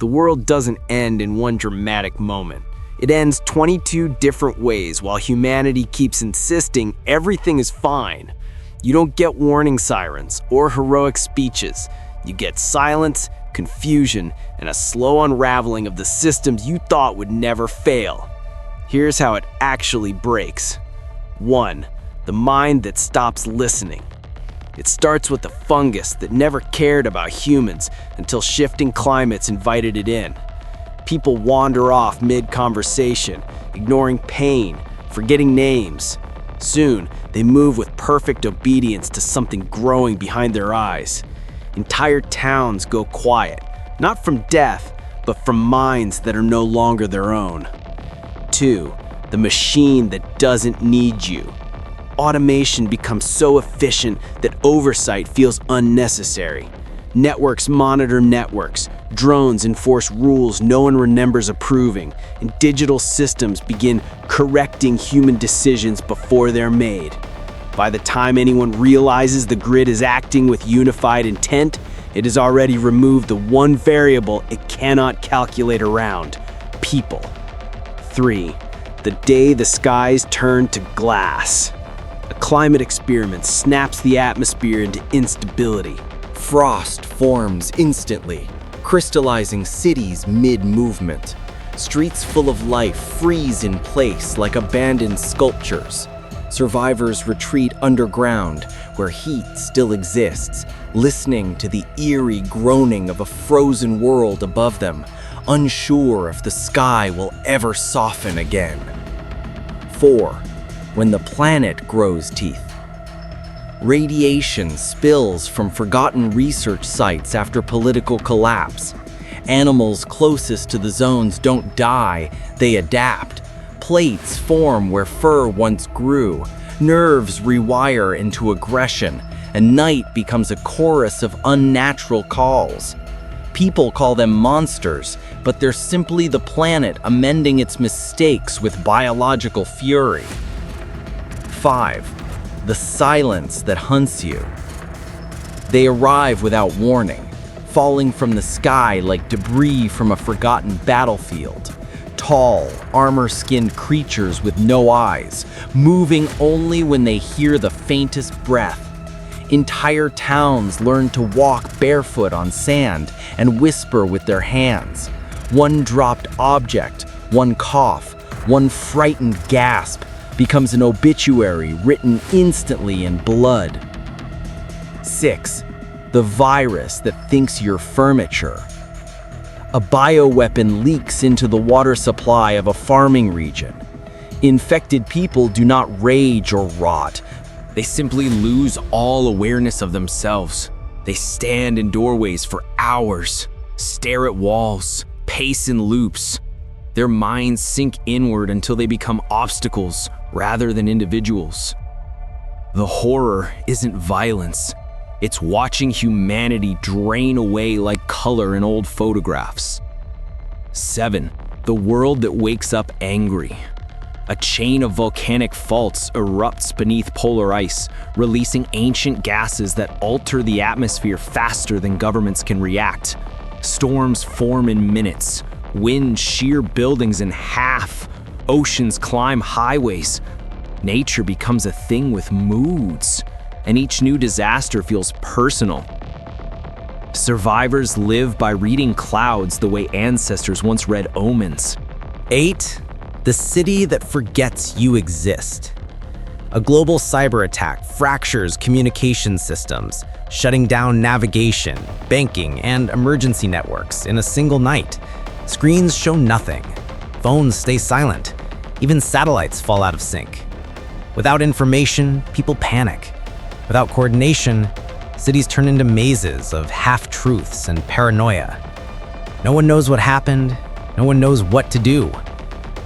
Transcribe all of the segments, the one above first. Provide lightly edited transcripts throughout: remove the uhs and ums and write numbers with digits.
the world doesn't end in one dramatic moment. It ends 22 different ways while humanity keeps insisting everything is fine. You don't get warning sirens or heroic speeches. You get silence, confusion, and a slow unraveling of the systems you thought would never fail. Here's how it actually breaks. 1. The mind that stops listening. It starts with a fungus that never cared about humans until shifting climates invited it in. People wander off mid-conversation, ignoring pain, forgetting names. Soon, they move with perfect obedience to something growing behind their eyes. Entire towns go quiet, not from death, but from minds that are no longer their own. 2. The machine that doesn't need you. Automation becomes so efficient that oversight feels unnecessary. Networks monitor networks, drones enforce rules no one remembers approving, and digital systems begin correcting human decisions before they're made. By the time anyone realizes the grid is acting with unified intent, it has already removed the one variable it cannot calculate around: people. 3. The day the skies turn to glass. A climate experiment snaps the atmosphere into instability. Frost forms instantly, crystallizing cities mid-movement. Streets full of life freeze in place like abandoned sculptures. Survivors retreat underground, where heat still exists, listening to the eerie groaning of a frozen world above them, unsure if the sky will ever soften again. 4. When the planet grows teeth. Radiation spills from forgotten research sites after political collapse. Animals closest to the zones don't die, they adapt. Plates form where fur once grew. Nerves rewire into aggression, and night becomes a chorus of unnatural calls. People call them monsters, but they're simply the planet amending its mistakes with biological fury. 5. The silence that hunts you. They arrive without warning, falling from the sky like debris from a forgotten battlefield. Tall, armor-skinned creatures with no eyes, moving only when they hear the faintest breath. Entire towns learn to walk barefoot on sand and whisper with their hands. One dropped object, one cough, one frightened gasp becomes an obituary written instantly in blood. 6. The virus that thinks you're furniture. A bioweapon leaks into the water supply of a farming region. Infected people do not rage or rot. They simply lose all awareness of themselves. They stand in doorways for hours, stare at walls, pace in loops. Their minds sink inward until they become obstacles rather than individuals. The horror isn't violence. It's watching humanity drain away like color in old photographs. 7. The world that wakes up angry. A chain of volcanic faults erupts beneath polar ice, releasing ancient gases that alter the atmosphere faster than governments can react. Storms form in minutes. Winds shear buildings in half. Oceans climb highways. Nature becomes a thing with moods, and each new disaster feels personal. Survivors live by reading clouds the way ancestors once read omens. 8. The city that forgets you exist. A global cyber attack fractures communication systems, shutting down navigation, banking, and emergency networks in a single night. Screens show nothing. Phones stay silent. Even satellites fall out of sync. Without information, people panic. Without coordination, cities turn into mazes of half-truths and paranoia. No one knows what happened. No one knows what to do.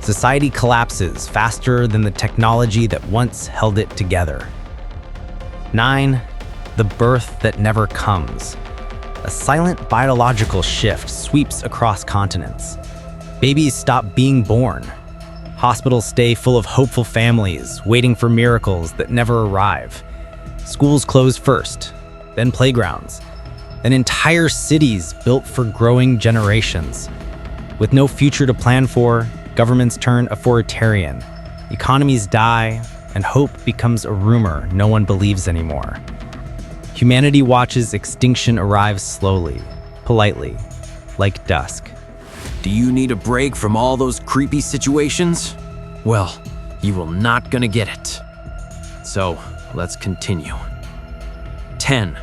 Society collapses faster than the technology that once held it together. 9. The birth that never comes. A silent biological shift sweeps across continents. Babies stop being born. Hospitals stay full of hopeful families, waiting for miracles that never arrive. Schools close first, then playgrounds. and entire cities built for growing generations. With no future to plan for, governments turn authoritarian, economies die, and hope becomes a rumor no one believes anymore. Humanity watches extinction arrive slowly, politely, like dusk. Do you need a break from all those creepy situations? Well, you will not gonna get it. So, let's continue. 10.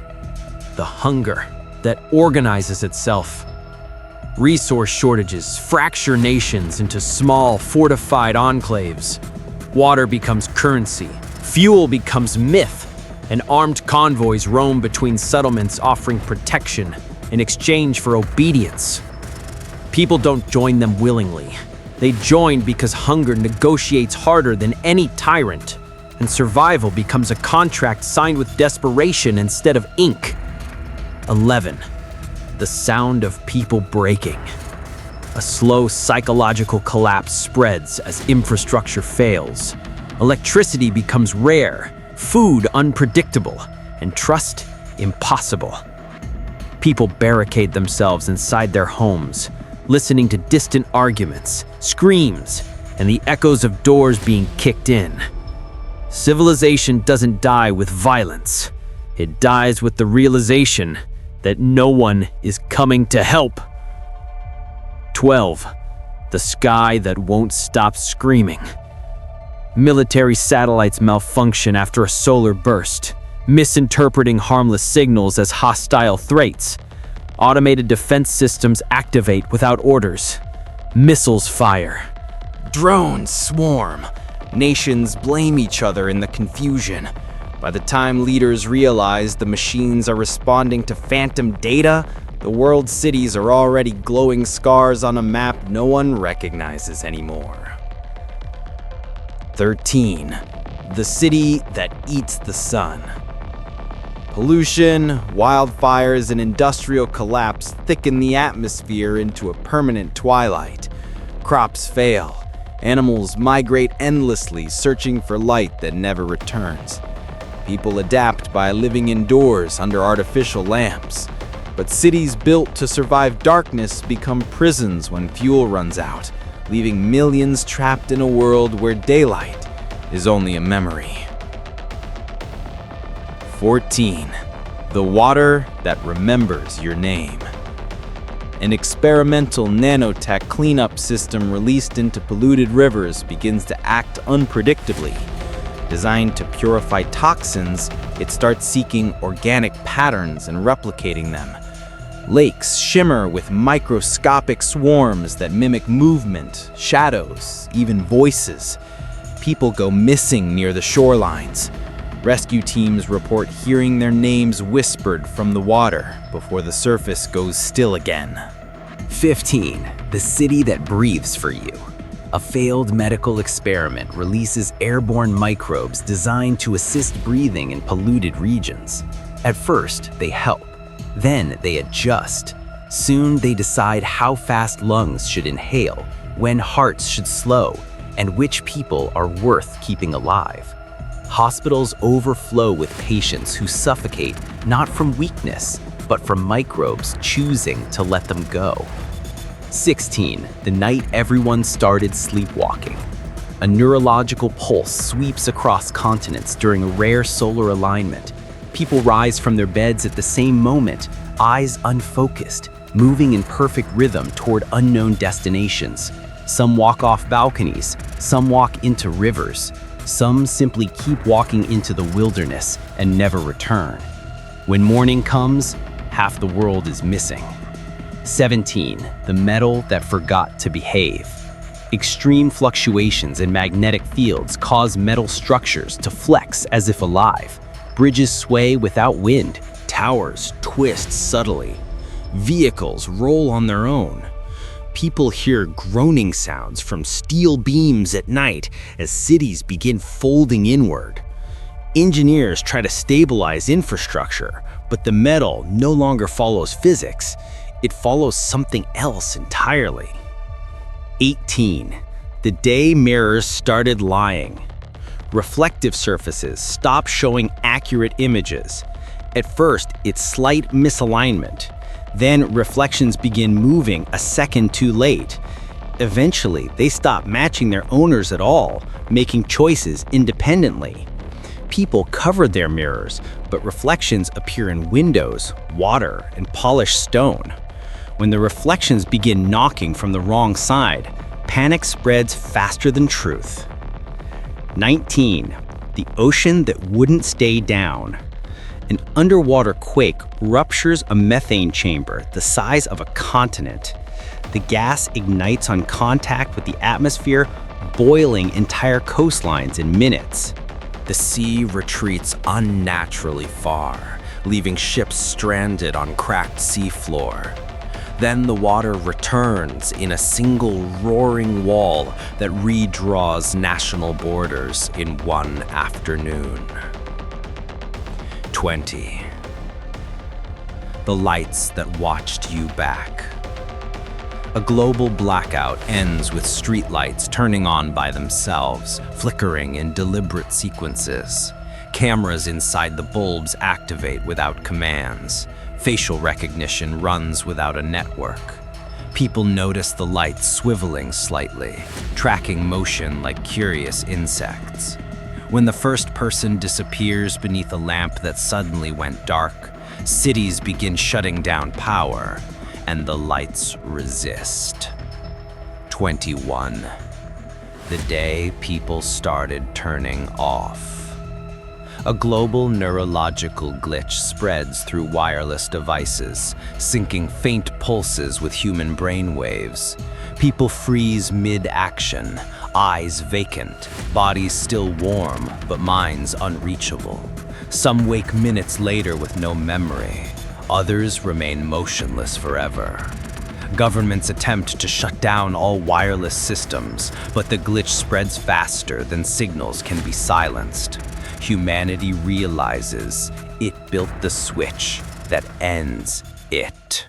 The hunger that organizes itself. Resource shortages fracture nations into small, fortified enclaves. Water becomes currency, fuel becomes myth, and armed convoys roam between settlements offering protection in exchange for obedience. People don't join them willingly. They join because hunger negotiates harder than any tyrant, and survival becomes a contract signed with desperation instead of ink. 11. The sound of people breaking. A slow psychological collapse spreads as infrastructure fails. Electricity becomes rare, food unpredictable, and trust impossible. People barricade themselves inside their homes, listening to distant arguments, screams, and the echoes of doors being kicked in. Civilization doesn't die with violence. It dies with the realization that no one is coming to help. 12. The sky that won't stop screaming. Military satellites malfunction after a solar burst, misinterpreting harmless signals as hostile threats. Automated defense systems activate without orders. Missiles fire. Drones swarm. Nations blame each other in the confusion. By the time leaders realize the machines are responding to phantom data, the world's cities are already glowing scars on a map no one recognizes anymore. 13. The city that eats the sun. Pollution, wildfires, and industrial collapse thicken the atmosphere into a permanent twilight. Crops fail. Animals migrate endlessly, searching for light that never returns. People adapt by living indoors under artificial lamps. But cities built to survive darkness become prisons when fuel runs out, leaving millions trapped in a world where daylight is only a memory. 14. The water that remembers your name. An experimental nanotech cleanup system released into polluted rivers begins to act unpredictably. Designed to purify toxins, it starts seeking organic patterns and replicating them. Lakes shimmer with microscopic swarms that mimic movement, shadows, even voices. People go missing near the shorelines. Rescue teams report hearing their names whispered from the water before the surface goes still again. 15. The city that breathes for you. A failed medical experiment releases airborne microbes designed to assist breathing in polluted regions. At first, they help. Then they adjust. Soon they decide how fast lungs should inhale, when hearts should slow, and which people are worth keeping alive. Hospitals overflow with patients who suffocate not from weakness, but from microbes choosing to let them go. 16. The night everyone started sleepwalking. A neurological pulse sweeps across continents during a rare solar alignment. People rise from their beds at the same moment, eyes unfocused, moving in perfect rhythm toward unknown destinations. Some walk off balconies, some walk into rivers, some simply keep walking into the wilderness and never return. When morning comes, half the world is missing. 17. The metal that forgot to behave. Extreme fluctuations in magnetic fields cause metal structures to flex as if alive. Bridges sway without wind. Towers twist subtly. Vehicles roll on their own. People hear groaning sounds from steel beams at night as cities begin folding inward. Engineers try to stabilize infrastructure, but the metal no longer follows physics. It follows something else entirely. 18. The day mirrors started lying. Reflective surfaces stop showing accurate images. At first, it's slight misalignment. Then reflections begin moving a second too late. Eventually, they stop matching their owners at all, making choices independently. People cover their mirrors, but reflections appear in windows, water, and polished stone. When the reflections begin knocking from the wrong side, panic spreads faster than truth. 19. The ocean that wouldn't stay down. An underwater quake ruptures a methane chamber the size of a continent. The gas ignites on contact with the atmosphere, boiling entire coastlines in minutes. The sea retreats unnaturally far, leaving ships stranded on cracked seafloor. Then the water returns in a single roaring wall that redraws national borders in one afternoon. 20. The lights that watched you back. A global blackout ends with streetlights turning on by themselves, flickering in deliberate sequences. Cameras inside the bulbs activate without commands. Facial recognition runs without a network. People notice the lights swiveling slightly, tracking motion like curious insects. When the first person disappears beneath a lamp that suddenly went dark, cities begin shutting down power, and the lights resist. 21. The day people started turning off. A global neurological glitch spreads through wireless devices, syncing faint pulses with human brainwaves. People freeze mid-action, eyes vacant, bodies still warm, but minds unreachable. Some wake minutes later with no memory. Others remain motionless forever. Governments attempt to shut down all wireless systems, but the glitch spreads faster than signals can be silenced. Humanity realizes it built the switch that ends it.